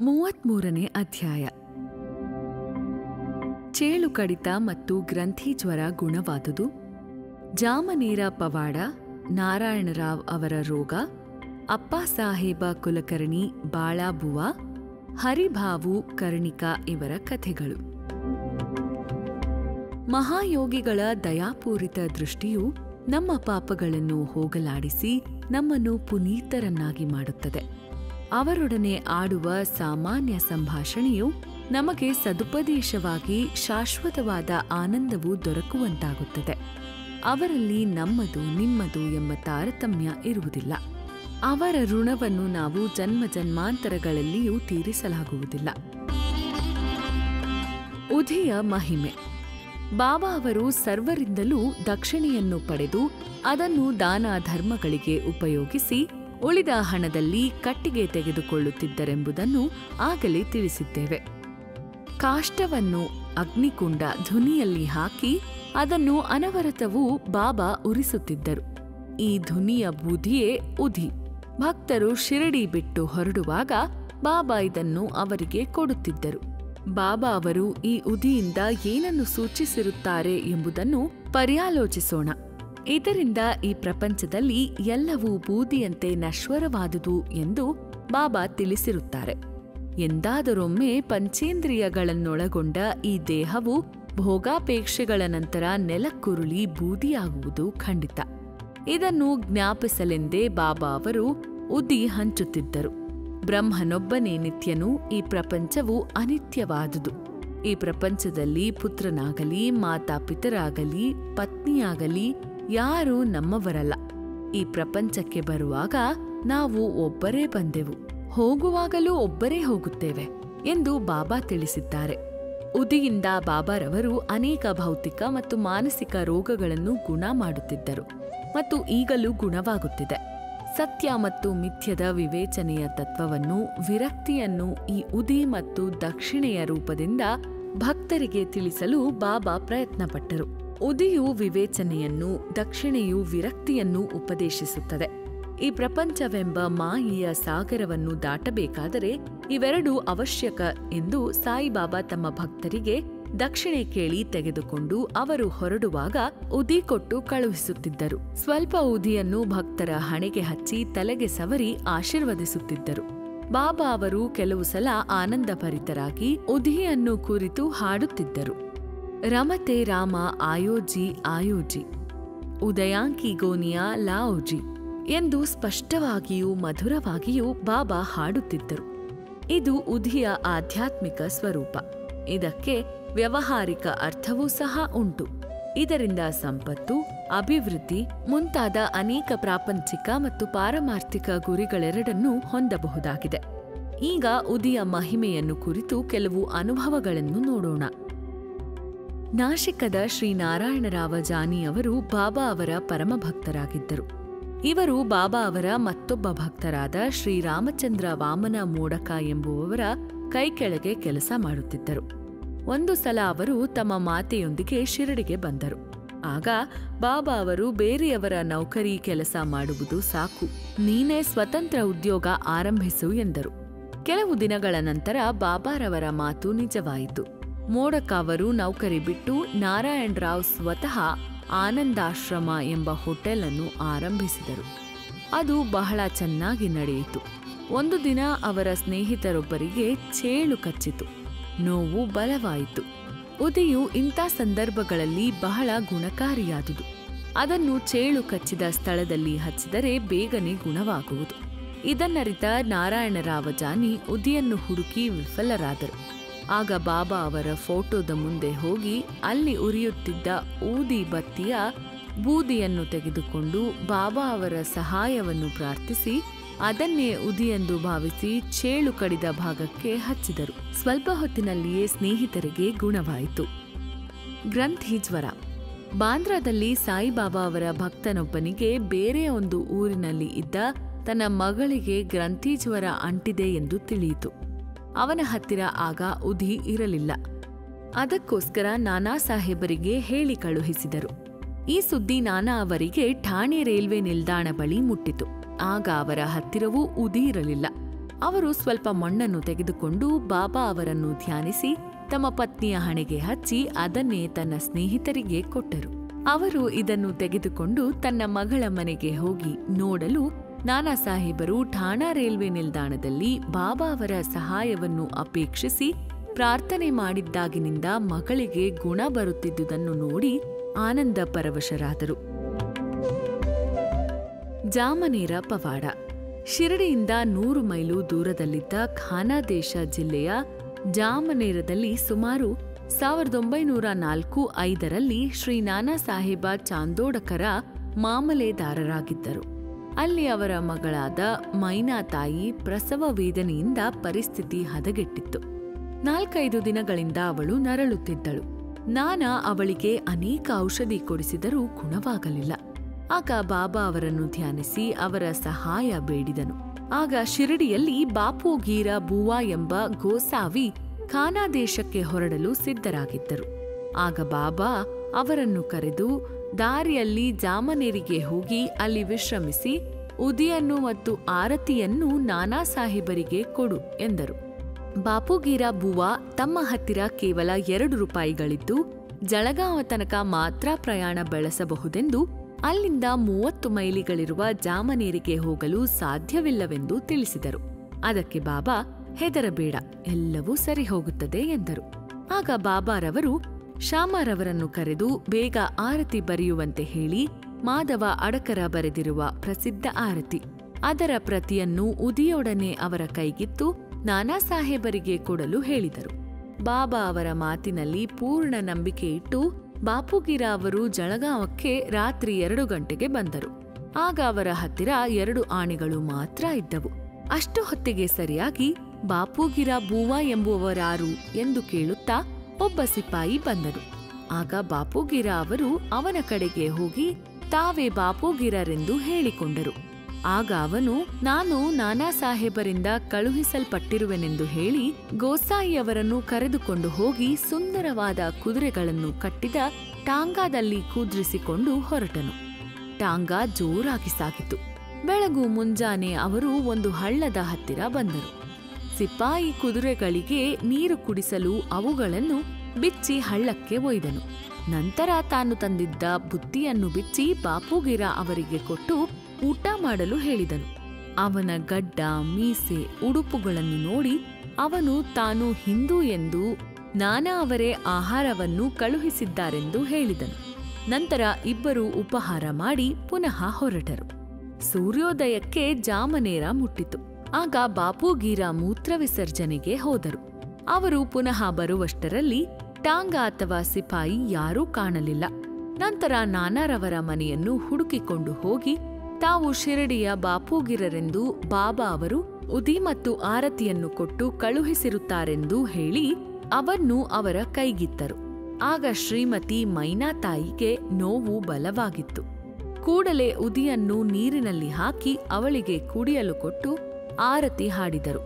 33ನೇ ಅಧ್ಯಾಯ. ಚೇಳು ಕಡಿತ ಮತ್ತು ಗ್ರಂಥಿ ಜ್ವರ ಗುಣವಾದುದು, ಜಾಮನೇರ ಪವಾಡ, ನಾರಾಯಣರಾವ್ ಅವರ ರೋಗ, ಅಪ್ಪಾಸಾಹೇಬ ಕುಲಕರ್ಣಿ ಬಾಳಾಬುವ, ಹರಿಭಾವು ಕರ್ಣಿಕ ಇವರ ಕಥೆಗಳು. ಮಹಾಯೋಗಿಗಳ ದಯಾಪೂರಿತ ದೃಷ್ಟಿಯು ನಮ್ಮ ಪಾಪಗಳನ್ನು ಹೋಗಲಾಡಿಸಿ ನಮ್ಮನ್ನು ಪುನೀತರನ್ನಾಗಿ ಮಾಡುತ್ತದೆ. ಅವರೊಡನೆ ಆಡುವ ಸಾಮಾನ್ಯ ಸಂಭಾಷಣೆಯು ನಮಗೆ ಸದುಪದೇಶವಾಗಿ ಶಾಶ್ವತವಾದ ಆನಂದವು ದೊರಕುವಂತಾಗುತ್ತದೆ. ಅವರಲ್ಲಿ ನಮ್ಮದು ನಿಮ್ಮದು ಎಂಬ ತಾರತಮ್ಯ ಇರುವುದಿಲ್ಲ. ಅವರ ಋಣವನ್ನು ನಾವು ಜನ್ಮ ಜನ್ಮಾಂತರಗಳಲ್ಲಿಯೂ ತೀರಿಸಲಾಗುವುದಿಲ್ಲ. ಉಧಿಯ ಮಹಿಮೆ. ಬಾಬಾ ಅವರು ಸರ್ವರಿಂದಲೂ ದಕ್ಷಿಣೆಯನ್ನು ಪಡೆದು ಅದನ್ನು ದಾನ ಧರ್ಮಗಳಿಗೆ ಉಪಯೋಗಿಸಿ ಉಳಿದ ಹಣದಲ್ಲಿ ಕಟ್ಟಿಗೆ ತೆಗೆದುಕೊಳ್ಳುತ್ತಿದ್ದರೆಂಬುದನ್ನು ಆಗಲೇ ತಿಳಿಸಿದ್ದೇವೆ. ಕಾಷ್ಟವನ್ನು ಅಗ್ನಿಕುಂಡ ಧುನಿಯಲ್ಲಿ ಹಾಕಿ ಅದನ್ನು ಅನವರತವೂ ಬಾಬಾ ಉರಿಸುತ್ತಿದ್ದರು. ಈ ಧುನಿಯ ಬೂದಿಯೇ ಉಧಿ. ಭಕ್ತರು ಶಿರಡಿ ಬಿಟ್ಟು ಹೊರಡುವಾಗ ಬಾಬಾ ಇದನ್ನು ಅವರಿಗೆ ಕೊಡುತ್ತಿದ್ದರು. ಬಾಬಾ ಅವರು ಈ ಉದಿಯಿಂದ ಏನನ್ನು ಸೂಚಿಸಿರುತ್ತಾರೆ ಎಂಬುದನ್ನು ಪರ್ಯಾಲೋಚಿಸೋಣ. ಇದರಿಂದ ಈ ಪ್ರಪಂಚದಲ್ಲಿ ಎಲ್ಲವೂ ಬೂದಿಯಂತೆ ನಶ್ವರವಾದುದು ಎಂದು ಬಾಬಾ ತಿಳಿಸಿರುತ್ತಾರೆ. ಎಂದಾದರೊಮ್ಮೆ ಪಂಚೇಂದ್ರಿಯಗಳನ್ನೊಳಗೊಂಡ ಈ ದೇಹವು ಭೋಗಾಪೇಕ್ಷೆಗಳ ನಂತರ ನೆಲಕ್ಕುರುಳಿ ಬೂದಿಯಾಗುವುದು ಖಂಡಿತ. ಇದನ್ನು ಜ್ಞಾಪಿಸಲೆಂದೇ ಬಾಬಾ ಅವರು ಉದಿ ಹಂಚುತ್ತಿದ್ದರು. ಬ್ರಹ್ಮನೊಬ್ಬನೇ ನಿತ್ಯನು, ಈ ಪ್ರಪಂಚವು ಅನಿತ್ಯವಾದುದು. ಈ ಪ್ರಪಂಚದಲ್ಲಿ ಪುತ್ರನಾಗಲಿ ಮಾತಾಪಿತರಾಗಲಿ ಪತ್ನಿಯಾಗಲಿ ಯಾರೂ ನಮ್ಮವರಲ್ಲ. ಈ ಪ್ರಪಂಚಕ್ಕೆ ಬರುವಾಗ ನಾವು ಒಬ್ಬರೇ ಬಂದೆವು, ಹೋಗುವಾಗಲೂ ಒಬ್ಬರೇ ಹೋಗುತ್ತೇವೆ ಎಂದು ಬಾಬಾ ತಿಳಿಸಿದ್ದಾರೆ. ಉದಿಯಿಂದ ಬಾಬಾರವರು ಅನೇಕ ಭೌತಿಕ ಮತ್ತು ಮಾನಸಿಕ ರೋಗಗಳನ್ನು ಗುಣ ಮಾಡುತ್ತಿದ್ದರು ಮತ್ತು ಈಗಲೂ ಗುಣವಾಗುತ್ತಿದೆ. ಸತ್ಯ ಮತ್ತು ಮಿಥ್ಯದ ವಿವೇಚನೆಯ ತತ್ವವನ್ನು, ವಿರಕ್ತಿಯನ್ನು ಈ ಉದಿ ಮತ್ತು ದಕ್ಷಿಣೆಯ ರೂಪದಿಂದ ಭಕ್ತರಿಗೆ ತಿಳಿಸಲು ಬಾಬಾ ಪ್ರಯತ್ನಪಟ್ಟರು. ಉದಿಯು ವಿವೇಚನೆಯನ್ನು, ದಕ್ಷಿಣೆಯು ವಿರಕ್ತಿಯನ್ನು ಉಪದೇಶಿಸುತ್ತದೆ. ಈ ಪ್ರಪಂಚವೆಂಬ ಮಾಯೆಯ ಸಾಗರವನ್ನು ದಾಟಬೇಕಾದರೆ ಇವೆರಡೂ ಅವಶ್ಯಕ ಎಂದು ಸಾಯಿಬಾಬಾ ತಮ್ಮ ಭಕ್ತರಿಗೆ ದಕ್ಷಿಣೆ ಕೇಳಿ ತೆಗೆದುಕೊಂಡು ಅವರು ಹೊರಡುವಾಗ ಉದಿ ಕೊಟ್ಟು ಕಳುಹಿಸುತ್ತಿದ್ದರು. ಸ್ವಲ್ಪ ಉದಿಯನ್ನು ಭಕ್ತರ ಹಣೆಗೆ ಹಚ್ಚಿ ತಲೆಗೆ ಸವರಿ ಆಶೀರ್ವದಿಸುತ್ತಿದ್ದರು. ಬಾಬಾ ಅವರು ಕೆಲವು ಸಲ ಆನಂದಭರಿತರಾಗಿ ಉದಿಯನ್ನು ಕುರಿತು ಹಾಡುತ್ತಿದ್ದರು. ರಮತೆ ರಾಮ ಆಯೋಜಿ ಆಯೋಜಿ, ಉದಯಾಂಕಿ ಗೋನಿಯಾ ಲಾओಜಿ ಎಂದು ಸ್ಪಷ್ಟವಾಗಿಯೂ ಮಧುರವಾಗಿಯೂ ಬಾಬಾ ಹಾಡುತ್ತಿದ್ದರು. ಇದು ಉದಿಯ ಆಧ್ಯಾತ್ಮಿಕ ಸ್ವರೂಪ. ಇದಕ್ಕೆ ವ್ಯಾವಹಾರಿಕ ಅರ್ಥವೂ ಸಹ ಉಂಟು. ಇದರಿಂದ ಸಂಪತ್ತು, ಅಭಿವೃದ್ಧಿ ಮುಂತಾದ ಅನೇಕ ಪ್ರಾಪಂಚಿಕ ಮತ್ತು ಪಾರಮಾರ್ಥಿಕ ಗುರಿಗಳೆರಡನ್ನೂ ಹೊಂದಬಹುದಾಗಿದೆ. ಈಗ ಉದಿಯ ಮಹಿಮೆಯನ್ನು ಕುರಿತು ಕೆಲವು ಅನುಭವಗಳನ್ನು ನೋಡೋಣ. ನಾಶಿಕದ ಶ್ರೀ ನಾರಾಯಣರಾವ ಜಾನಿಯವರು ಬಾಬಾ ಅವರ ಪರಮಭಕ್ತರಾಗಿದ್ದರು. ಇವರು ಬಾಬಾ ಅವರ ಮತ್ತೊಬ್ಬ ಭಕ್ತರಾದ ಶ್ರೀರಾಮಚಂದ್ರ ವಾಮನ ಮೋಡಕ ಎಂಬುವವರ ಕೈಕೆಳಗೆ ಕೆಲಸ ಮಾಡುತ್ತಿದ್ದರು. ಒಂದು ಸಲ ಅವರು ತಮ್ಮ ಮಾತೆಯೊಂದಿಗೆ ಶಿರಡಿಗೆ ಬಂದರು. ಆಗ ಬಾಬಾ ಅವರು ಬೇರೆಯವರ ನೌಕರಿ ಕೆಲಸ ಮಾಡುವುದು ಸಾಕು, ನೀನೇ ಸ್ವತಂತ್ರ ಉದ್ಯೋಗ ಆರಂಭಿಸು ಎಂದರು. ಕೆಲವು ದಿನಗಳ ನಂತರ ಬಾಬಾರವರ ಮಾತು ನಿಜವಾಯಿತು. ಮೋಡಕ ಅವರು ನೌಕರಿ ಬಿಟ್ಟು ನಾರಾಯಣರಾವ್ ಸ್ವತಃ ಆನಂದಾಶ್ರಮ ಎಂಬ ಹೋಟೆಲ್ ಅನ್ನು ಆರಂಭಿಸಿದರು. ಅದು ಬಹಳ ಚೆನ್ನಾಗಿ ನಡೆಯಿತು. ಒಂದು ದಿನ ಅವರ ಸ್ನೇಹಿತರೊಬ್ಬರಿಗೆ ಚೇಳು ಕಚ್ಚಿತು. ನೋವು ಬಲವಾಯಿತು. ಉದಿಯು ಇಂಥ ಸಂದರ್ಭಗಳಲ್ಲಿ ಬಹಳ ಗುಣಕಾರಿಯಾದುದು. ಅದನ್ನು ಚೇಳು ಕಚ್ಚಿದ ಸ್ಥಳದಲ್ಲಿ ಹಚ್ಚಿದರೆ ಬೇಗನೆ ಗುಣವಾಗುವುದು. ಇದನ್ನರಿತ ನಾರಾಯಣರಾವ ಜಾನಿ ಉದಿಯನ್ನು ಹುಡುಕಿ ವಿಫಲರಾದರು. ಆಗ ಬಾಬಾ ಅವರ ಫೋಟೋದ ಮುಂದೆ ಹೋಗಿ ಅಲ್ಲಿ ಉರಿಯುತ್ತಿದ್ದ ಊದಿ ಬತ್ತಿಯ ಬೂದಿಯನ್ನು ತೆಗೆದುಕೊಂಡು ಬಾಬಾ ಅವರ ಸಹಾಯವನ್ನು ಪ್ರಾರ್ಥಿಸಿ ಅದನ್ನೇ ಉದಿಯೆಂದು ಭಾವಿಸಿ ಚೇಳು ಕಡಿದ ಭಾಗಕ್ಕೆ ಹಚ್ಚಿದರು. ಸ್ವಲ್ಪ ಹೊತ್ತಿನಲ್ಲಿಯೇ ಸ್ನೇಹಿತರಿಗೆ ಗುಣವಾಯಿತು. ಗ್ರಂಥಿ ಜ್ವರ. ಬಾಂದ್ರಾದಲ್ಲಿ ಸಾಯಿಬಾಬಾ ಅವರ ಭಕ್ತನೊಬ್ಬನಿಗೆ ಬೇರೆ ಒಂದು ಊರಿನಲ್ಲಿ ಇದ್ದ ತನ್ನ ಮಗಳಿಗೆ ಗ್ರಂಥಿ ಜ್ವರ ಅಂಟಿದೆ ಎಂದು ತಿಳಿಯಿತು. ಅವನ ಹತ್ತಿರ ಆಗ ಉದಿ ಇರಲಿಲ್ಲ. ಅದಕ್ಕೋಸ್ಕರ ನಾನಾ ಸಾಹೇಬರಿಗೆ ಹೇಳಿ ಕಳುಹಿಸಿದರು. ಈ ಸುದ್ದಿ ನಾನಾ ಅವರಿಗೆ ಠಾಣೆ ರೈಲ್ವೆ ನಿಲ್ದಾಣ ಬಳಿ ಮುಟ್ಟಿತು. ಆಗ ಅವರ ಹತ್ತಿರವೂ ಉದಿ ಇರಲಿಲ್ಲ. ಅವರು ಸ್ವಲ್ಪ ಮಣ್ಣನ್ನು ತೆಗೆದುಕೊಂಡು ಬಾಬಾ ಅವರನ್ನು ಧ್ಯಾನಿಸಿ ತಮ್ಮ ಪತ್ನಿಯ ಹಣೆಗೆ ಹಚ್ಚಿ ಅದನ್ನೇ ತನ್ನ ಸ್ನೇಹಿತರಿಗೆ ಕೊಟ್ಟರು. ಅವರು ಇದನ್ನು ತೆಗೆದುಕೊಂಡು ತನ್ನ ಮಗಳ ಮನೆಗೆ ಹೋಗಿ ನೋಡಲು ನಾನಾ ಸಾಹೇಬರು ಠಾಣಾ ರೈಲ್ವೆ ನಿಲ್ದಾಣದಲ್ಲಿ ಬಾಬಾ ಅವರ ಸಹಾಯವನ್ನು ಅಪೇಕ್ಷಿಸಿ ಪ್ರಾರ್ಥನೆ ಮಾಡಿದ್ದಾಗಿನಿಂದ ಮಗಳಿಗೆ ಗುಣ ಬರುತ್ತಿದ್ದುದನ್ನು ನೋಡಿ ಆನಂದ ಪರವಶರಾದರು. ಜಾಮನೇರ ಪವಾಡ. ಶಿರಡಿಯಿಂದ 100 ಮೈಲು ದೂರದಲ್ಲಿದ್ದ ಖಾನಾದೇಶ ಜಿಲ್ಲೆಯ ಜಾಮನೇರದಲ್ಲಿ ಸುಮಾರು 1904-5ರಲ್ಲಿ ಶ್ರೀ ನಾನಾ ಸಾಹೇಬ ಚಾಂದೋಡಕರ ಮಾಮಲೆದಾರರಾಗಿದ್ದರು. ಅಲ್ಲಿ ಅವರ ಮಗಳಾದ ಮೈನಾ ತಾಯಿ ಪ್ರಸವ ವೇದನೆಯಿಂದ ಪರಿಸ್ಥಿತಿ ಹದಗೆಟ್ಟಿತ್ತು. 4-5 ದಿನಗಳಿಂದ ಅವಳು ನರಳುತ್ತಿದ್ದಳು. ನಾನಾ ಅವಳಿಗೆ ಅನೇಕ ಔಷಧಿ ಕೊಡಿಸಿದರೂ ಗುಣವಾಗಲಿಲ್ಲ. ಆಗ ಬಾಬಾ ಅವರನ್ನು ಧ್ಯಾನಿಸಿ ಅವರ ಸಹಾಯ ಬೇಡಿದನು. ಆಗ ಶಿರಡಿಯಲ್ಲಿ ಬಾಪುಗೀರ ಬೂವಾ ಎಂಬ ಗೋಸಾವಿ ಖಾನಾದೇಶಕ್ಕೆ ಹೊರಡಲು ಸಿದ್ಧರಾಗಿದ್ದರು. ಆಗ ಬಾಬಾ ಅವರನ್ನು ಕರೆದು ದಾರಿಯಲ್ಲಿ ಜಾಮನೇರಿಗೆ ಹೋಗಿ ಅಲ್ಲಿ ವಿಶ್ರಮಿಸಿ ಉದಿಯನ್ನು ಮತ್ತು ಆರತಿಯನ್ನು ನಾನಾ ಸಾಹೇಬರಿಗೆ ಕೊಡು ಎಂದರು. ಬಾಪುಗೀರ ಬೂವಾ ತಮ್ಮ ಹತ್ತಿರ ಕೇವಲ 2 ರೂಪಾಯಿಗಳಿದ್ದು ಜಳಗಾಂವ ತನಕ ಮಾತ್ರ ಪ್ರಯಾಣ ಬೆಳೆಸಬಹುದೆಂದು ಅಲ್ಲಿಂದ 30 ಮೈಲಿಗಳಿರುವ ಜಾಮನೇರಿಗೆ ಹೋಗಲು ಸಾಧ್ಯವಿಲ್ಲವೆಂದು ತಿಳಿಸಿದರು. ಅದಕ್ಕೆ ಬಾಬಾ ಹೆದರಬೇಡ, ಎಲ್ಲವೂ ಸರಿ ಹೋಗುತ್ತದೆ ಎಂದರು. ಆಗ ಬಾಬಾರವರು ಶ್ಯಾಮರವರನ್ನು ಕರೆದು ಬೇಗ ಆರತಿ ಬರೆಯುವಂತೆ ಹೇಳಿ ಮಾಧವ ಅಡಕರ ಬರೆದಿರುವ ಪ್ರಸಿದ್ಧ ಆರತಿ ಅದರ ಪ್ರತಿಯನ್ನು ಉದಿಯೊಡನೆ ಅವರ ಕೈಗಿತ್ತು ನಾನಾ ಸಾಹೇಬರಿಗೆ ಕೊಡಲು ಹೇಳಿದರು. ಬಾಬಾ ಅವರ ಮಾತಿನಲ್ಲಿ ಪೂರ್ಣ ನಂಬಿಕೆ ಇಟ್ಟು ಬಾಪುಗೀರ ಅವರು ಜಳಗಾಂವಕ್ಕೆ ರಾತ್ರಿ 2 ಗಂಟೆಗೆ ಬಂದರು. ಆಗ ಅವರ ಹತ್ತಿರ 2 ಆಣೆಗಳು ಮಾತ್ರ ಇದ್ದವು. ಅಷ್ಟು ಹೊತ್ತಿಗೆ ಸರಿಯಾಗಿ ಬಾಪುಗೀರ ಬೂವಾ ಎಂಬುವವರಾರು ಎಂದು ಕೇಳುತ್ತಾ ಒಬ್ಬ ಸಿಪಾಯಿ ಬಂದನು. ಆಗ ಬಾಪುಗೀರ ಅವರು ಅವನ ಕಡೆಗೆ ಹೋಗಿ ತಾವೇ ಬಾಪುಗೀರರೆಂದು ಹೇಳಿಕೊಂಡರು. ಆಗ ಅವನು ನಾನು ನಾನಾ ಸಾಹೇಬರಿಂದ ಕಳುಹಿಸಲ್ಪಟ್ಟಿರುವೆನೆಂದು ಹೇಳಿ ಗೋಸಾಯಿಯವರನ್ನು ಕರೆದುಕೊಂಡು ಹೋಗಿ ಸುಂದರವಾದ ಕುದುರೆಗಳನ್ನು ಕಟ್ಟಿದ ಟಾಂಗಾದಲ್ಲಿ ಕೂದ್ರಿಸಿಕೊಂಡು ಹೊರಟನು. ಟಾಂಗಾ ಜೋರಾಗಿ ಸಾಗಿತು. ಬೆಳಗು ಮುಂಜಾನೆ ಅವರು ಒಂದು ಹಳ್ಳದ ಹತ್ತಿರ ಬಂದರು. ಸಿಪಾಯಿ ಕುದುರೆಗಳಿಗೆ ನೀರು ಕುಡಿಸಲು ಅವುಗಳನ್ನು ಬಿಚ್ಚಿ ಹಳ್ಳಕ್ಕೆ ಒಯ್ದನು. ನಂತರ ತಾನು ತಂದಿದ್ದ ಬುತ್ತಿಯನ್ನು ಬಿಚ್ಚಿ ಬಾಪುಗೀರ ಅವರಿಗೆ ಕೊಟ್ಟು ಊಟ ಮಾಡಲು ಹೇಳಿದನು. ಅವನ ಗಡ್ಡ, ಮೀಸೆ, ಉಡುಪುಗಳನ್ನು ನೋಡಿ ಅವನು ತಾನು ಹಿಂದೂ ಎಂದು ನಾನಾ ಅವರೇ ಆಹಾರವನ್ನು ಕಳುಹಿಸಿದ್ದಾರೆಂದು ಹೇಳಿದನು. ನಂತರ ಇಬ್ಬರು ಉಪಹಾರ ಮಾಡಿ ಪುನಃ ಹೊರಟರು. ಸೂರ್ಯೋದಯಕ್ಕೆ ಜಾಮನೇರ ಮುಟ್ಟಿತು. ಆಗ ಬಾಪುಗೀರ ಮೂತ್ರ ವಿಸರ್ಜನೆಗೆ ಹೋದರು. ಅವರು ಪುನಃ ಬರುವಷ್ಟರಲ್ಲಿ ಟಾಂಗಾ ಅಥವಾ ಸಿಪಾಯಿ ಯಾರೂ ಕಾಣಲಿಲ್ಲ. ನಂತರ ನಾನಾರವರ ಮನೆಯನ್ನು ಹುಡುಕಿಕೊಂಡು ಹೋಗಿ ತಾವು ಶಿರಡಿಯ ಬಾಪುಗೀರರೆಂದು ಬಾಬಾ ಅವರು ಉದಿ ಮತ್ತು ಆರತಿಯನ್ನು ಕೊಟ್ಟು ಕಳುಹಿಸಿರುತ್ತಾರೆಂದು ಹೇಳಿ ಅವನ್ನು ಅವರ ಕೈಗಿತ್ತರು. ಆಗ ಶ್ರೀಮತಿ ಮೈನಾ ತಾಯಿಗೆ ನೋವು ಬಲವಾಗಿತ್ತು. ಕೂಡಲೇ ಉದಿಯನ್ನು ನೀರಿನಲ್ಲಿ ಹಾಕಿ ಅವಳಿಗೆ ಕುಡಿಯಲು ಕೊಟ್ಟು ಆರತಿ ಹಾಡಿದರು.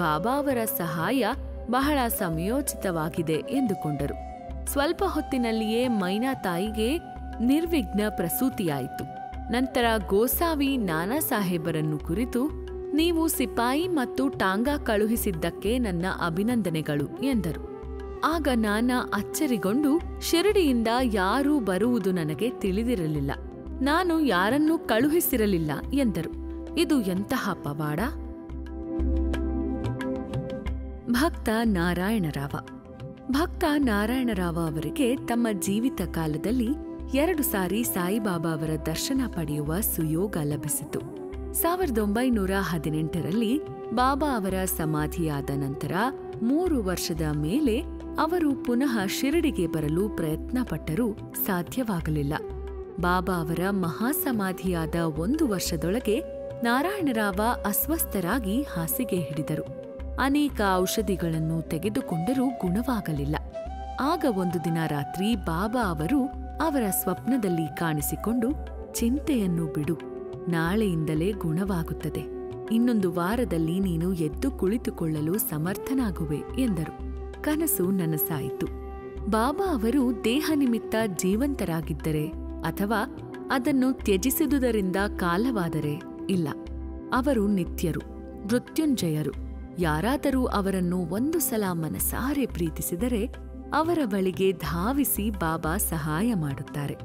ಬಾಬಾ ಅವರ ಸಹಾಯ ಬಹಳ ಸಮಯೋಚಿತವಾಗಿದೆ ಎಂದುಕೊಂಡರು. ಸ್ವಲ್ಪ ಹೊತ್ತಿನಲ್ಲಿಯೇ ಮೈನಾ ತಾಯಿಗೆ ನಿರ್ವಿಘ್ನ ಪ್ರಸೂತಿಯಾಯಿತು. ನಂತರ ಗೋಸಾವಿ ನಾನಾ ಸಾಹೇಬರನ್ನು ಕುರಿತು ನೀವು ಸಿಪಾಯಿ ಮತ್ತು ಟಾಂಗಾ ಕಳುಹಿಸಿದ್ದಕ್ಕೆ ನನ್ನ ಅಭಿನಂದನೆಗಳು ಎಂದರು. ಆಗ ನಾನಾ ಅಚ್ಚರಿಗೊಂಡು ಶಿರಡಿಯಿಂದ ಯಾರೂ ಬರುವುದು ನನಗೆ ತಿಳಿದಿರಲಿಲ್ಲ, ನಾನು ಯಾರನ್ನೂ ಕಳುಹಿಸಿರಲಿಲ್ಲ ಎಂದರು. ಇದು ಎಂತಹ ಪವಾಡ! ಭಕ್ತ ನಾರಾಯಣರಾವ. ಭಕ್ತ ನಾರಾಯಣರಾವ ಅವರಿಗೆ ತಮ್ಮ ಜೀವಿತ ಕಾಲದಲ್ಲಿ 2 ಸಾರಿ ಸಾಯಿಬಾಬಾ ಅವರ ದರ್ಶನ ಪಡೆಯುವ ಸುಯೋಗ ಲಭಿಸಿತು. 1918ರಲ್ಲಿ ಬಾಬಾ ಅವರ ಸಮಾಧಿಯಾದ ನಂತರ 3 ವರ್ಷದ ಮೇಲೆ ಅವರು ಪುನಃ ಶಿರಡಿಗೆ ಬರಲು ಪ್ರಯತ್ನಪಟ್ಟರೂ ಸಾಧ್ಯವಾಗಲಿಲ್ಲ. ಬಾಬಾ ಅವರ ಮಹಾಸಮಾಧಿಯಾದ 1 ವರ್ಷದೊಳಗೆ ನಾರಾಯಣರಾವ ಅಸ್ವಸ್ಥರಾಗಿ ಹಾಸಿಗೆ ಹಿಡಿದರು. ಅನೇಕ ಔಷಧಿಗಳನ್ನು ತೆಗೆದುಕೊಂಡರೂ ಗುಣವಾಗಲಿಲ್ಲ. ಆಗ ಒಂದು ದಿನ ರಾತ್ರಿ ಬಾಬಾ ಅವರು ಅವರ ಸ್ವಪ್ನದಲ್ಲಿ ಕಾಣಿಸಿಕೊಂಡು ಚಿಂತೆಯನ್ನು ಬಿಡು, ನಾಳೆಯಿಂದಲೇ ಗುಣವಾಗುತ್ತದೆ, ಇನ್ನೊಂದು ವಾರದಲ್ಲಿ ನೀನು ಎದ್ದು ಕುಳಿತುಕೊಳ್ಳಲು ಸಮರ್ಥನಾಗುವೆ ಎಂದರು. ಕನಸು ನನಸಾಯಿತು. ಬಾಬಾ ಅವರು ದೇಹ ನಿಮಿತ್ತ ಜೀವಂತರಾಗಿದ್ದರೆ ಅಥವಾ ಅದನ್ನು ತ್ಯಜಿಸಿದುದರಿಂದ ಕಾಲವಾದರೆ ಇಲ್ಲ, ಅವರು ನಿತ್ಯರು, ಮೃತ್ಯುಂಜಯರು. ಯಾರಾದರೂ ಅವರನ್ನು ಒಂದು ಸಲ ಮನಸಾರೆ ಪ್ರೀತಿಸಿದರೆ ಅವರ ಬಳಿಗೆ ಧಾವಿಸಿ ಬಾಬಾ ಸಹಾಯ ಮಾಡುತ್ತಾರೆ.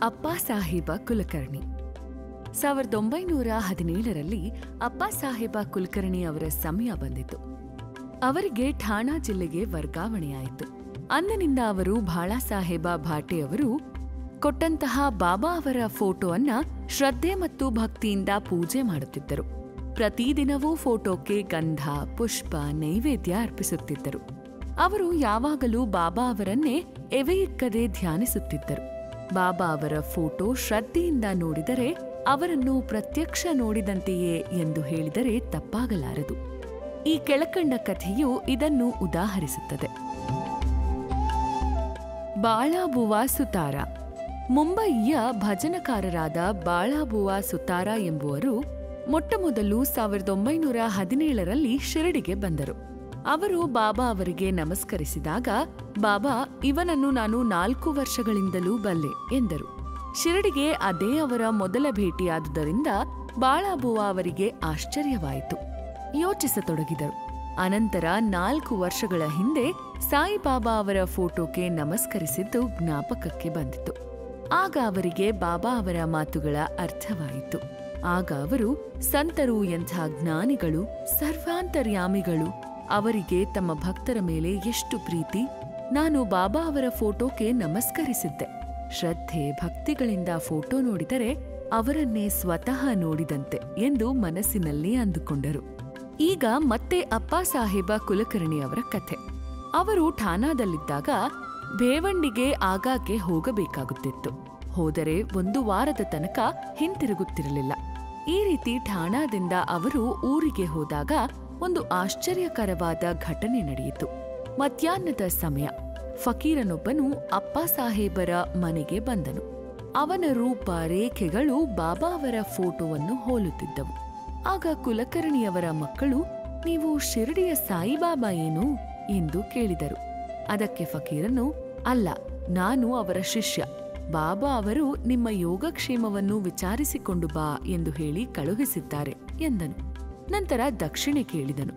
ಅಪ್ಪಾ ಸಾಹೇಬ ಕುಲಕರ್ಣಿ 1917ರಲ್ಲಿ ಅಪ್ಪಾ ಸಾಹೇಬ ಕುಲಕರ್ಣಿ ಅವರ ಸಮಯ ಬಂದಿತು. ಅವರಿಗೆ ಠಾಣಾ ಜಿಲ್ಲೆಗೆ ವರ್ಗಾವಣೆಯಾಯಿತು. ಅಂದಿನಿಂದ ಅವರು ಬಾಳಾ ಸಾಹೇಬ ಭಾಟೆ ಅವರು ಕೊಟ್ಟಂತಹ ಬಾಬಾ ಅವರ ಫೋಟೋ ಅನ್ನ ಶ್ರದ್ಧೆ ಮತ್ತು ಭಕ್ತಿಯಿಂದ ಪೂಜೆ ಮಾಡುತ್ತಿದ್ದರು. ಪ್ರತಿದಿನವೂ ಫೋಟೋಕ್ಕೆ ಗಂಧ, ಪುಷ್ಪ, ನೈವೇದ್ಯ ಅರ್ಪಿಸುತ್ತಿದ್ದರು. ಅವರು ಯಾವಾಗಲೂ ಬಾಬಾ ಅವರನ್ನೇ ಎವೆಯಿಕ್ಕದೆ ಧ್ಯಾನಿಸುತ್ತಿದ್ದರು. ಬಾಬಾ ಅವರ ಫೋಟೋ ಶ್ರದ್ಧೆಯಿಂದ ನೋಡಿದರೆ ಅವರನ್ನು ಪ್ರತ್ಯಕ್ಷ ನೋಡಿದಂತೆಯೇ ಎಂದು ಹೇಳಿದರೆ ತಪ್ಪಾಗಲಾರದು. ಈ ಕೆಳಕಂಡ ಕಥೆಯು ಇದನ್ನು ಉದಾಹರಿಸುತ್ತದೆ. ಬಾಳಾಬುವಾ ಸುತಾರ. ಮುಂಬಯಿಯ ಭಜನಕಾರರಾದ ಬಾಳಾಬುವಾ ಸುತಾರ ಎಂಬುವರು ಮೊಟ್ಟಮೊದಲು 1917ರಲ್ಲಿ ಶಿರಡಿಗೆ ಬಂದರು. ಅವರು ಬಾಬಾ ಅವರಿಗೆ ನಮಸ್ಕರಿಸಿದಾಗ ಬಾಬಾ ಇವನನ್ನು ನಾನು 4 ವರ್ಷಗಳಿಂದಲೂ ಬಲ್ಲೆ ಎಂದರು. ಶಿರಡಿಗೆ ಅದೇ ಅವರ ಮೊದಲ ಭೇಟಿಯಾದುದರಿಂದ ಬಾಳಾಬುವಾ ಅವರಿಗೆ ಆಶ್ಚರ್ಯವಾಯಿತು. ಯೋಚಿಸತೊಡಗಿದರು. ಅನಂತರ 4 ವರ್ಷಗಳ ಹಿಂದೆ ಸಾಯಿಬಾಬಾ ಅವರ ಫೋಟೋಕ್ಕೆ ನಮಸ್ಕರಿಸಿದ್ದು ಜ್ಞಾಪಕಕ್ಕೆ ಬಂದಿತು. ಆಗ ಅವರಿಗೆ ಬಾಬಾ ಅವರ ಮಾತುಗಳ ಅರ್ಥವಾಯಿತು. ಆಗ ಅವರು ಸಂತರು ಎಂಥ ಜ್ಞಾನಿಗಳು, ಸರ್ವಾಂತರ್ಯಾಮಿಗಳು, ಅವರಿಗೆ ತಮ್ಮ ಭಕ್ತರ ಮೇಲೆ ಎಷ್ಟು ಪ್ರೀತಿ. ನಾನು ಬಾಬಾ ಅವರ ಫೋಟೋಕ್ಕೆ ನಮಸ್ಕರಿಸಿದ್ದೆ. ಶ್ರದ್ಧೆ ಭಕ್ತಿಗಳಿಂದ ಫೋಟೋ ನೋಡಿದರೆ ಅವರನ್ನೇ ಸ್ವತಃ ನೋಡಿದಂತೆ ಎಂದು ಮನಸ್ಸಿನಲ್ಲಿ ಅಂದುಕೊಂಡರು. ಈಗ ಮತ್ತೆ ಅಪ್ಪಾ ಸಾಹೇಬ ಕುಲಕರ್ಣಿ ಅವರ ಕಥೆ. ಅವರು ಠಾಣಾದಲ್ಲಿದ್ದಾಗ ಬೇವಂಡಿಗೆ ಆಗಾಗ್ಗೆ ಹೋಗಬೇಕಾಗುತ್ತಿತ್ತು. ಹೋದರೆ 1 ವಾರದ ತನಕ ಹಿಂತಿರುಗುತ್ತಿರಲಿಲ್ಲ. ಈ ರೀತಿ ಠಾಣಾದಿಂದ ಅವರು ಊರಿಗೆ ಹೋದಾಗ ಒಂದು ಆಶ್ಚರ್ಯಕರವಾದ ಘಟನೆ ನಡೆಯಿತು. ಮಧ್ಯಾಹ್ನದ ಸಮಯ ಫಕೀರನೊಬ್ಬನು ಅಪ್ಪಾ ಸಾಹೇಬರ ಮನೆಗೆ ಬಂದನು. ಅವನ ರೂಪ ರೇಖೆಗಳು ಬಾಬಾ ಅವರ ಫೋಟೋವನ್ನು ಹೋಲುತ್ತಿದ್ದವು. ಆಗ ಕುಲಕರ್ಣಿಯವರ ಮಕ್ಕಳು, ನೀವು ಶಿರಡಿಯ ಸಾಯಿಬಾಬಾ ಏನು ಎಂದು ಕೇಳಿದರು. ಅದಕ್ಕೆ ಫಕೀರನು, ಅಲ್ಲ, ನಾನು ಅವರ ಶಿಷ್ಯ. ಬಾಬಾ ಅವರು ನಿಮ್ಮ ಯೋಗಕ್ಷೇಮವನ್ನು ವಿಚಾರಿಸಿಕೊಂಡು ಬಾ ಎಂದು ಹೇಳಿ ಕಳುಹಿಸಿದ್ದಾರೆ ಎಂದನು. ನಂತರ ದಕ್ಷಿಣೆ ಕೇಳಿದನು.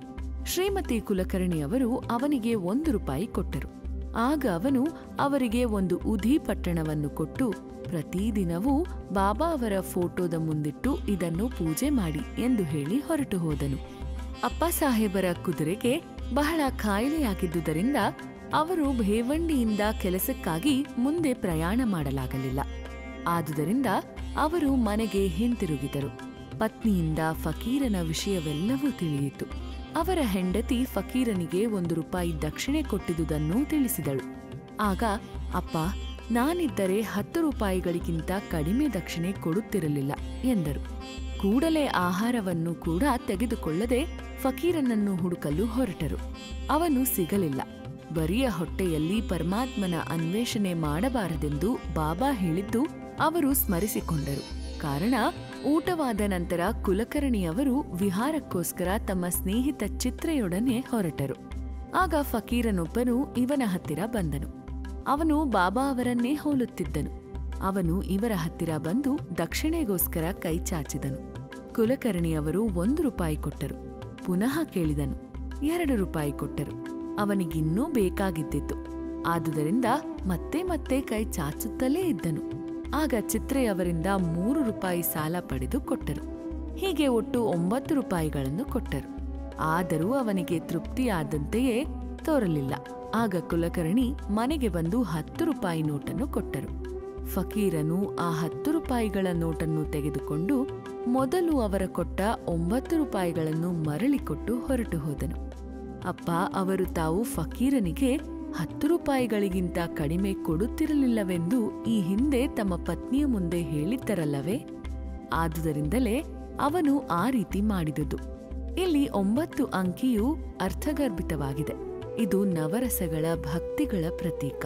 ಶ್ರೀಮತಿ ಕುಲಕರ್ಣಿಯವರು ಅವನಿಗೆ 1 ರೂಪಾಯಿ ಕೊಟ್ಟರು. ಆಗ ಅವನು ಅವರಿಗೆ ಒಂದು ಉಧಿ ಪಟ್ಟಣವನ್ನು ಕೊಟ್ಟು, ಪ್ರತಿದಿನವೂ ಬಾಬಾ ಅವರ ಫೋಟೋದ ಮುಂದಿಟ್ಟು ಇದನ್ನು ಪೂಜೆ ಮಾಡಿ ಎಂದು ಹೇಳಿ ಹೊರಟು ಹೋದನು. ಅಪ್ಪಾ ಸಾಹೇಬರ ಕುದುರೆಗೆ ಬಹಳ ಕಾಯಿಲೆಯಾಗಿದ್ದುದರಿಂದ ಅವರು ಭೇವಂಡಿಯಿಂದ ಕೆಲಸಕ್ಕಾಗಿ ಮುಂದೆ ಪ್ರಯಾಣ ಮಾಡಲಾಗಲಿಲ್ಲ. ಆದುದರಿಂದ ಅವರು ಮನೆಗೆ ಹಿಂತಿರುಗಿದರು. ಪತ್ನಿಯಿಂದ ಫಕೀರನ ವಿಷಯವೆಲ್ಲವೂ ತಿಳಿಯಿತು. ಅವರ ಹೆಂಡತಿ ಫಕೀರನಿಗೆ 1 ರೂಪಾಯಿ ದಕ್ಷಿಣೆ ಕೊಟ್ಟಿದ್ದುದನ್ನು ತಿಳಿಸಿದಳು. ಆಗ, ಅಪ್ಪ, ನಾನಿದ್ದರೆ 10 ರೂಪಾಯಿಗಳಿಗಿಂತ ಕಡಿಮೆ ದಕ್ಷಿಣೆ ಕೊಡುತ್ತಿರಲಿಲ್ಲ ಎಂದರು. ಕೂಡಲೇ ಆಹಾರವನ್ನು ಕೂಡ ತೆಗೆದುಕೊಳ್ಳದೆ ಫಕೀರನನ್ನು ಹುಡುಕಲು ಹೊರಟರು. ಅವನು ಸಿಗಲಿಲ್ಲ. ಬರಿಯ ಹೊಟ್ಟೆಯಲ್ಲಿ ಪರಮಾತ್ಮನ ಅನ್ವೇಷಣೆ ಮಾಡಬಾರದೆಂದು ಬಾಬಾ ಹೇಳಿದ್ದು ಅವರು ಸ್ಮರಿಸಿಕೊಂಡರು. ಕಾರಣ, ಊಟವಾದ ನಂತರ ಕುಲಕರ್ಣಿಯವರು ವಿಹಾರಕ್ಕೋಸ್ಕರ ತಮ್ಮ ಸ್ನೇಹಿತ ಚಿತ್ರೆಯೊಡನೆ ಹೊರಟರು. ಆಗ ಫಕೀರನೊಬ್ಬನು ಇವನ ಹತ್ತಿರ ಬಂದನು. ಅವನು ಬಾಬಾ ಅವರನ್ನೇ ಹೋಲುತ್ತಿದ್ದನು. ಅವನು ಇವರ ಹತ್ತಿರ ಬಂದು ದಕ್ಷಿಣೆಗೋಸ್ಕರ ಕೈ ಚಾಚಿದನು. ಕುಲಕರ್ಣಿಯವರು 1 ರೂಪಾಯಿ ಕೊಟ್ಟರು. ಪುನಃ ಕೇಳಿದನು. 2 ರೂಪಾಯಿ ಕೊಟ್ಟರು. ಅವನಿಗಿನ್ನೂ ಬೇಕಾಗಿದ್ದಿತ್ತು. ಆದುದರಿಂದ ಮತ್ತೆ ಮತ್ತೆ ಕೈ ಚಾಚುತ್ತಲೇ ಇದ್ದನು. ಆಗ ಚಿತ್ರೆಯವರಿಂದ 3 ರೂಪಾಯಿ ಸಾಲ ಪಡೆದು ಕೊಟ್ಟರು. ಹೀಗೆ ಒಟ್ಟು 9 ರೂಪಾಯಿಗಳನ್ನು ಕೊಟ್ಟರು. ಆದರೂ ಅವನಿಗೆ ತೃಪ್ತಿಯಾದಂತೆಯೇ ತೋರಲಿಲ್ಲ. ಆಗ ಕುಲಕರ್ಣಿ ಮನೆಗೆ ಬಂದು 10 ರೂಪಾಯಿ ನೋಟನ್ನು ಕೊಟ್ಟರು. ಫಕೀರನು ಆ 10 ರೂಪಾಯಿಗಳ ನೋಟನ್ನು ತೆಗೆದುಕೊಂಡು ಮೊದಲು ಅವರ ಕೊಟ್ಟ 9 ರೂಪಾಯಿಗಳನ್ನು ಮರಳಿ ಕೊಟ್ಟು ಹೊರಟು ಹೋದನು. ಅಪ್ಪ ಅವರು ತಾವು ಫಕೀರನಿಗೆ 10 ರೂಪಾಯಿಗಳಿಗಿಂತ ಕಡಿಮೆ ಕೊಡುತ್ತಿರಲಿಲ್ಲವೆಂದು ಈ ಹಿಂದೆ ತಮ್ಮ ಪತ್ನಿಯ ಮುಂದೆ ಹೇಳಿದ್ದರಲ್ಲವೇ? ಆದುದರಿಂದಲೇ ಅವನು ಆ ರೀತಿ ಮಾಡಿದುದು. ಇಲ್ಲಿ 9 ಅಂಕಿಯು ಅರ್ಥಗರ್ಭಿತವಾಗಿದೆ. ಇದು ನವರಸಗಳ ಭಕ್ತಿಗಳ ಪ್ರತೀಕ.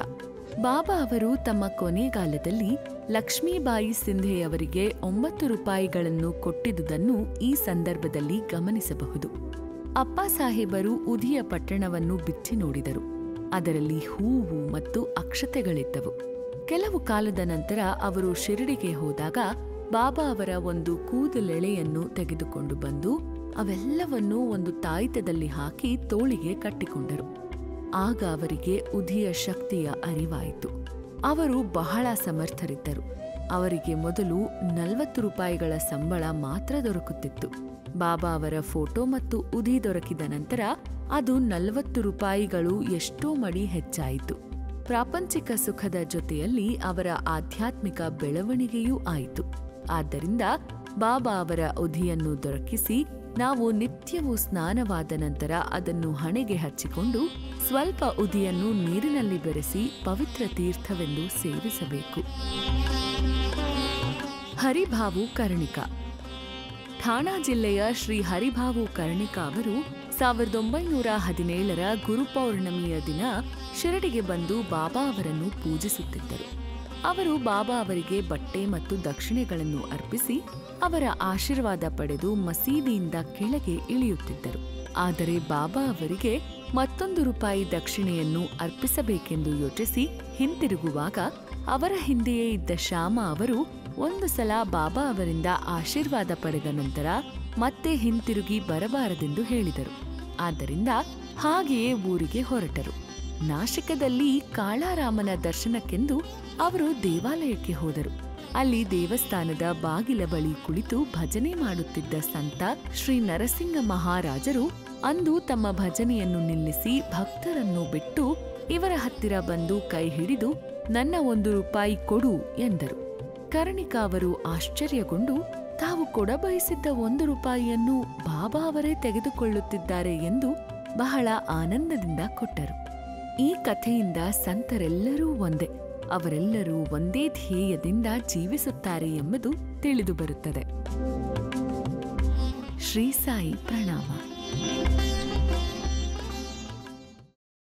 ಬಾಬಾ ಅವರು ತಮ್ಮ ಕೊನೆಗಾಲದಲ್ಲಿ ಲಕ್ಷ್ಮೀಬಾಯಿ ಸಿಂಧೆಯವರಿಗೆ 9 ರೂಪಾಯಿಗಳನ್ನು ಕೊಟ್ಟಿದ್ದುದನ್ನು ಈ ಸಂದರ್ಭದಲ್ಲಿ ಗಮನಿಸಬಹುದು. ಅಪ್ಪಾ ಸಾಹೇಬರು ಉದಿಯ ಪಟ್ಟಣವನ್ನು ಬಿಚ್ಚಿ ನೋಡಿದರು. ಅದರಲ್ಲಿ ಹೂವು ಮತ್ತು ಅಕ್ಷತೆಗಳಿದ್ದವು. ಕೆಲವು ಕಾಲದ ನಂತರ ಅವರು ಶಿರಡಿಗೆ ಹೋದಾಗ ಬಾಬಾ ಅವರ ಒಂದು ಕೂದಲೆಳೆಯನ್ನು ತೆಗೆದುಕೊಂಡು ಬಂದು ಅವೆಲ್ಲವನ್ನೂ ಒಂದು ತಾಯಿತದಲ್ಲಿ ಹಾಕಿ ತೋಳಿಗೆ ಕಟ್ಟಿಕೊಂಡರು. ಆಗ ಅವರಿಗೆ ಉದಿಯ ಶಕ್ತಿಯ ಅರಿವಾಯಿತು. ಅವರು ಬಹಳ ಸಮರ್ಥರಿದ್ದರು. ಅವರಿಗೆ ಮೊದಲು 40 ರೂಪಾಯಿಗಳ ಸಂಬಳ ಮಾತ್ರ ದೊರಕುತ್ತಿತ್ತು. ಬಾಬಾ ಅವರ ಫೋಟೋ ಮತ್ತು ಉದಿ ದೊರಕಿದ ನಂತರ ಅದು 40 ರೂಪಾಯಿಗಳು ಎಷ್ಟೋ ಮಡಿ ಹೆಚ್ಚಾಯಿತು. ಪ್ರಾಪಂಚಿಕ ಸುಖದ ಜೊತೆಯಲ್ಲಿ ಅವರ ಆಧ್ಯಾತ್ಮಿಕ ಬೆಳವಣಿಗೆಯೂ ಆಯಿತು. ಆದ್ದರಿಂದ ಬಾಬಾ ಅವರ ಉದಿಯನ್ನು ದೊರಕಿಸಿ ನಾವು ನಿತ್ಯವೂ ಸ್ನಾನವಾದ ನಂತರ ಅದನ್ನು ಹಣೆಗೆ ಹಚ್ಚಿಕೊಂಡು ಸ್ವಲ್ಪ ಉದಿಯನ್ನು ನೀರಿನಲ್ಲಿ ಬೆರೆಸಿ ಪವಿತ್ರ ತೀರ್ಥವೆಂದು ಸೇವಿಸಬೇಕು. ಹರಿಭಾವು ಕರ್ಣಿಕ. ಠಾಣಾ ಜಿಲ್ಲೆಯ ಶ್ರೀ ಹರಿಭಾವು ಕರ್ಣಿಕ ಅವರು 1917ರ ಗುರುಪೌರ್ಣಮಿಯ ದಿನ ಶಿರಡಿಗೆ ಬಂದು ಬಾಬಾ ಅವರನ್ನು ಪೂಜಿಸುತ್ತಿದ್ದರು. ಅವರು ಬಾಬಾ ಅವರಿಗೆ ಬಟ್ಟೆ ಮತ್ತು ದಕ್ಷಿಣೆಗಳನ್ನು ಅರ್ಪಿಸಿ ಅವರ ಆಶೀರ್ವಾದ ಪಡೆದು ಮಸೀದಿಯಿಂದ ಕೆಳಗೆ ಇಳಿಯುತ್ತಿದ್ದರು. ಆದರೆ ಬಾಬಾ ಅವರಿಗೆ ಮತ್ತೊಂದು ರೂಪಾಯಿ ದಕ್ಷಿಣೆಯನ್ನು ಅರ್ಪಿಸಬೇಕೆಂದು ಯೋಚಿಸಿ ಹಿಂತಿರುಗುವಾಗ ಅವರ ಹಿಂದೆಯೇ ಇದ್ದ ಶ್ಯಾಮ ಅವರು ಒಂದು ಸಲ ಬಾಬಾ ಅವರಿಂದ ಆಶೀರ್ವಾದ ಪಡೆದ ನಂತರ ಮತ್ತೆ ಹಿಂತಿರುಗಿ ಬರಬಾರದೆಂದು ಹೇಳಿದರು. ಆದ್ದರಿಂದ ಹಾಗೆಯೇ ಊರಿಗೆ ಹೊರಟರು. ನಾಶಿಕದಲ್ಲಿ ಕಾಳಾರಾಮನ ದರ್ಶನಕ್ಕೆಂದು ಅವರು ದೇವಾಲಯಕ್ಕೆ ಹೋದರು. ಅಲ್ಲಿ ದೇವಸ್ಥಾನದ ಬಾಗಿಲ ಬಳಿ ಕುಳಿತು ಭಜನೆ ಮಾಡುತ್ತಿದ್ದ ಸಂತ ಶ್ರೀ ನರಸಿಂಹ ಮಹಾರಾಜರು ಅಂದು ತಮ್ಮ ಭಜನೆಯನ್ನು ನಿಲ್ಲಿಸಿ ಭಕ್ತರನ್ನು ಬಿಟ್ಟು ಇವರ ಹತ್ತಿರ ಬಂದು ಕೈ ಹಿಡಿದು ನನ್ನ 1 ರೂಪಾಯಿ ಕೊಡು ಎಂದರು. ಕರ್ಣಿಕ ಅವರು ಆಶ್ಚರ್ಯಗೊಂಡು ತಾವು ಕೊಡಬಯಸಿದ್ದ 1 ರೂಪಾಯಿಯನ್ನು ಬಾಬಾ ಅವರೇ ತೆಗೆದುಕೊಳ್ಳುತ್ತಿದ್ದಾರೆ ಎಂದು ಬಹಳ ಆನಂದದಿಂದ ಕೊಟ್ಟರು. ಈ ಕಥೆಯಿಂದ ಸಂತರೆಲ್ಲರೂ ಒಂದೇ, ಅವರೆಲ್ಲರೂ ಒಂದೇ ಧ್ಯೇಯದಿಂದ ಜೀವಿಸುತ್ತಾರೆ ಎಂಬುದು ತಿಳಿದು ಬರುತ್ತದೆ. ಶ್ರೀ ಸಾಯಿ ಪ್ರಣಾಮ.